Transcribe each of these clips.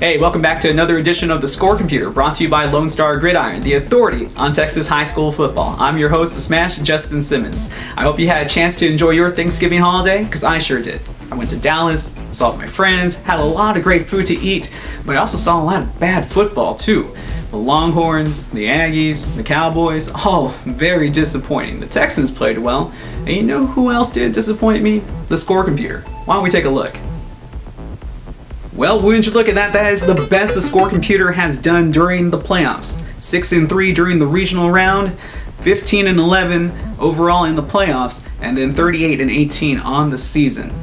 Hey, welcome back to another edition of the Score Computer, brought to you by Lone Star Gridiron, the authority on Texas high school football. I'm your host, the Smash, Justin Simmons. I hope you had a chance to enjoy your Thanksgiving holiday, because I sure did. I went to Dallas, saw my friends, had a lot of great food to eat, but I also saw a lot of bad football too. The Longhorns, the Aggies, the Cowboys, all very disappointing. The Texans played well, and you know who else did disappoint me? The Score Computer. Why don't we take a look? Well, wouldn't you look at that? That is the best the Score Computer has done during the playoffs. 6-3 during the regional round, 15-11 overall in the playoffs, and then 38-18 on the season.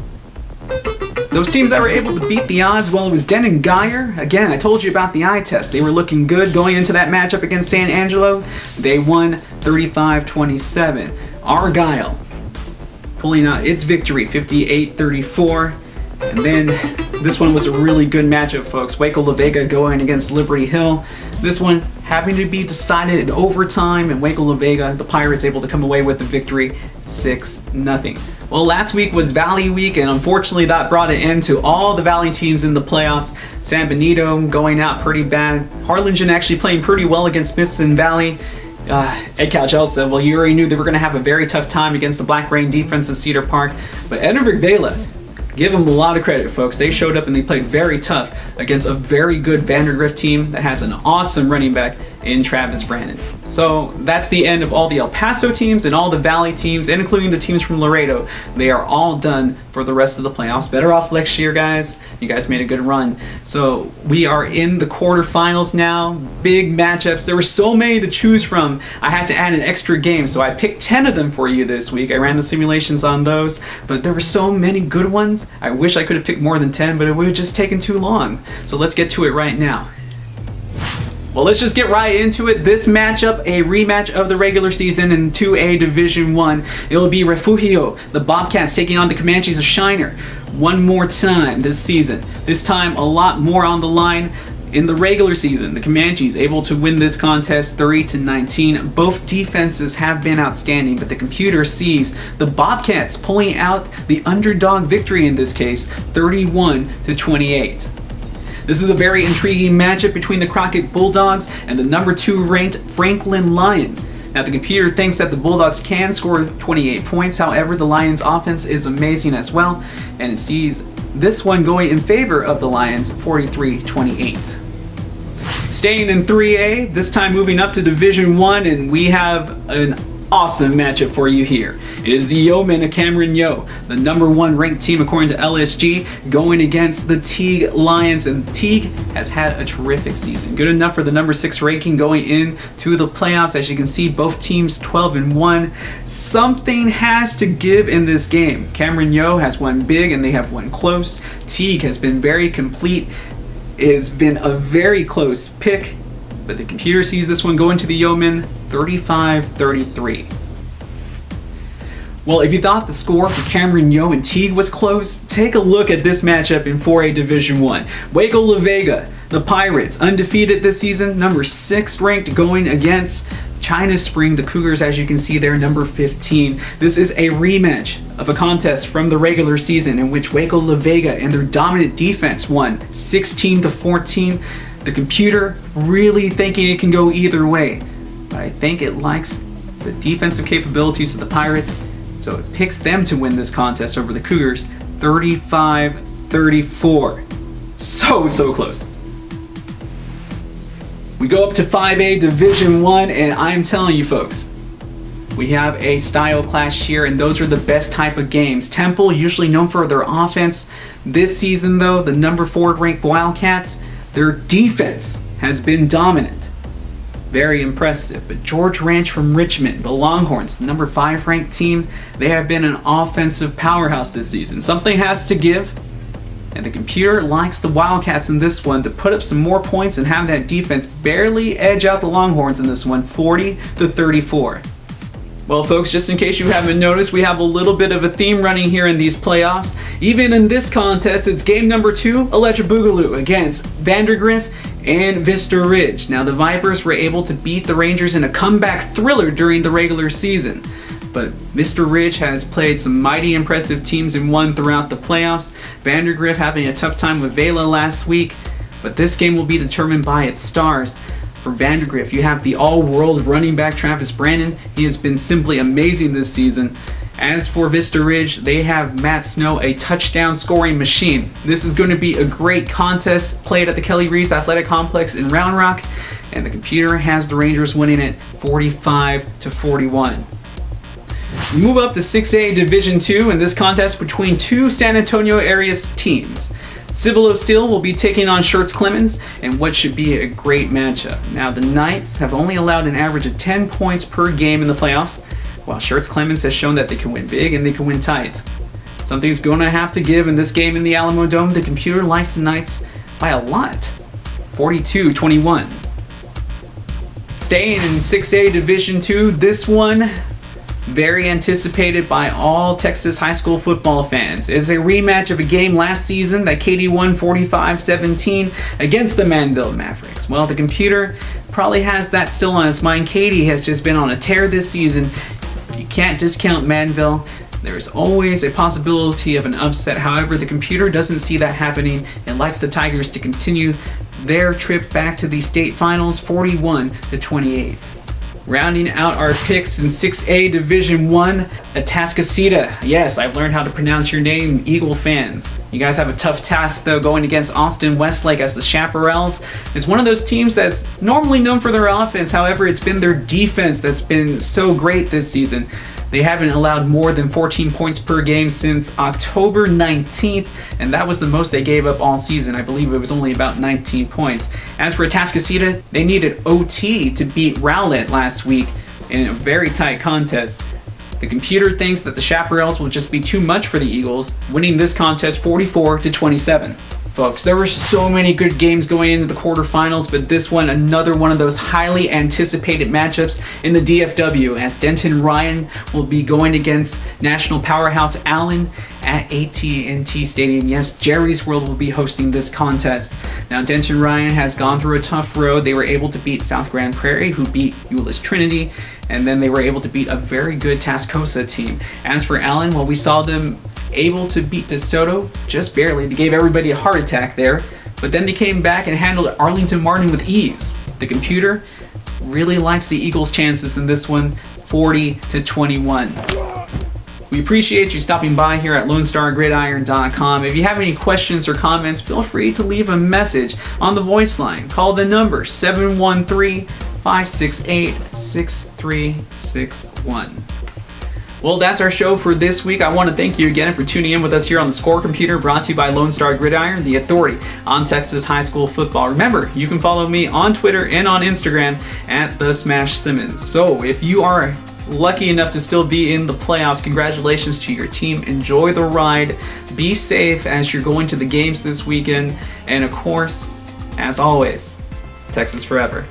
Those teams that were able to beat the odds, well, it was Den and Geyer. Again, I told you about the eye test. They were looking good going into that matchup against San Angelo. They won 35-27. Argyle pulling out its victory, 58-34. And then this one was a really good matchup, folks. Waco La Vega going against Liberty Hill. This one having to be decided in overtime, and Waco La Vega, the Pirates, able to come away with the victory 6-0. Well, last week was Valley Week, and unfortunately that brought an end to all the Valley teams in the playoffs. San Benito going out pretty bad. Harlingen actually playing pretty well against Smithson Valley. Ed Cowgel said, well, you already knew they were going to have a very tough time against the Black Rain defense in Cedar Park. But Edinburgh Vela, give them a lot of credit, folks. They showed up and they played very tough against a very good Vandergrift team that has an awesome running back in Travis Brandon. So that's the end of all the El Paso teams and all the Valley teams, and including the teams from Laredo. They are all done for the rest of the playoffs. Better off next year, guys. You guys made a good run. So we are in the quarterfinals now. Big matchups. There were so many to choose from. I had to add an extra game, so I picked 10 of them for you this week. I ran the simulations on those, but there were so many good ones. I wish I could have picked more than 10, but it would have just taken too long. So let's get to it right now. Well, let's just get right into it. This matchup, a rematch of the regular season in 2A Division 1. It will be Refugio, the Bobcats, taking on the Comanches of Shiner one more time this season. This time, a lot more on the line. In the regular season, the Comanches able to win this contest 30-19. Both defenses have been outstanding, but the computer sees the Bobcats pulling out the underdog victory in this case, 31-28. This is a very intriguing matchup between the Crockett Bulldogs and the number 2 ranked Franklin Lions. Now, the computer thinks that the Bulldogs can score 28 points. However, the Lions' offense is amazing as well, and it sees this one going in favor of the Lions, 43-28. Staying in 3A, this time moving up to Division 1, and we have an awesome matchup for you here. It is the Yeomen of Cameron Yo, the number 1 ranked team according to LSG, going against the Teague Lions, and Teague has had a terrific season. Good enough for the number 6 ranking going into the playoffs. As you can see, both teams 12-1. Something has to give in this game. Cameron Yo has won big and they have won close. Teague has been very complete. It has been a very close pick, but the computer sees this one going to the Yeomen 35-33. Well, if you thought the score for Cameron Yo and Teague was close, take a look at this matchup in 4A Division 1. Waco La Vega, the Pirates, undefeated this season, number 6 ranked, going against China Spring, the Cougars, as you can see there, number 15. This is a rematch of a contest from the regular season in which Waco La Vega and their dominant defense won 16-14. The computer really thinking it can go either way, but I think it likes the defensive capabilities of the Pirates, so it picks them to win this contest over the Cougars 35-34. So close. We go up to 5A Division 1, and I'm telling you folks, we have a style clash here, and those are the best type of games. Temple, usually known for their offense. This season though, the number 4 ranked Wildcats, their defense has been dominant. Very impressive. But George Ranch from Richmond, the Longhorns, the number 5 ranked team, they have been an offensive powerhouse this season. Something has to give, and the computer likes the Wildcats in this one to put up some more points and have that defense barely edge out the Longhorns in this one, 40-34. Well, folks, just in case you haven't noticed, we have a little bit of a theme running here in these playoffs. Even in this contest, it's game number 2, Electra Boogaloo against Vandergrift and Vista Ridge. Now, the Vipers were able to beat the Rangers in a comeback thriller during the regular season. But Vista Ridge has played some mighty impressive teams and won throughout the playoffs. Vandergrift having a tough time with Vela last week. but this game will be determined by its stars. For Vandergrift, you have the all-world running back Travis Brandon. He has been simply amazing this season. As for Vista Ridge, they have Matt Snow, a touchdown scoring machine. This is going to be a great contest played at the Kelly Reese Athletic Complex in Round Rock, and the computer has the Rangers winning it 45-41. We move up to 6A Division II in this contest between two San Antonio area teams. Cibolo Steel will be taking on Schertz Clemens in what should be a great matchup. Now, the Knights have only allowed an average of 10 points per game in the playoffs, while Schertz Clemens has shown that they can win big and they can win tight. Something's going to have to give in this game in the Alamo Dome. The computer likes the Knights by a lot, 42-21. Staying in 6A Division II, this one very anticipated by all Texas high school football fans. It's a rematch of a game last season that Katy won 45-17 against the Manville Mavericks. Well, the computer probably has that still on its mind. Katy has just been on a tear this season. You can't discount Manville. There's always a possibility of an upset. However, the computer doesn't see that happening and likes the Tigers to continue their trip back to the state finals 41-28. Rounding out our picks in 6A Division I, Atascocita. Yes, I've learned how to pronounce your name, Eagle fans. You guys have a tough task, though, going against Austin Westlake as the Chaparrals. It's one of those teams that's normally known for their offense. However, it's been their defense that's been so great this season. They haven't allowed more than 14 points per game since October 19th, and that was the most they gave up all season. I believe it was only about 19 points. As for Atascocita, they needed OT to beat Rowlett last week in a very tight contest. The computer thinks that the Chaparrals will just be too much for the Eagles, winning this contest 44-27. Folks, there were so many good games going into the quarterfinals, but this one, another one of those highly anticipated matchups in the DFW, as Denton Ryan will be going against national powerhouse Allen at AT&T Stadium. Yes, Jerry's World will be hosting this contest. Now, Denton Ryan has gone through a tough road. They were able to beat South Grand Prairie, who beat Euless Trinity, and then they were able to beat a very good Tascosa team. As for Allen, well, we saw them able to beat DeSoto just barely. They gave everybody a heart attack there, but then they came back and handled Arlington Martin with ease. The computer really likes the Eagles' chances in this one, 40-21. We appreciate you stopping by here at LoneStarGridiron.com. If you have any questions or comments, feel free to leave a message on the voice line. Call the number 713-568-6361. Well, that's our show for this week. I want to thank you again for tuning in with us here on the Score Computer, brought to you by Lone Star Gridiron, the authority on Texas high school football. Remember, you can follow me on Twitter and on Instagram at The Smash Simmons. So if you are lucky enough to still be in the playoffs, congratulations to your team. Enjoy the ride. Be safe as you're going to the games this weekend. And of course, as always, Texas forever.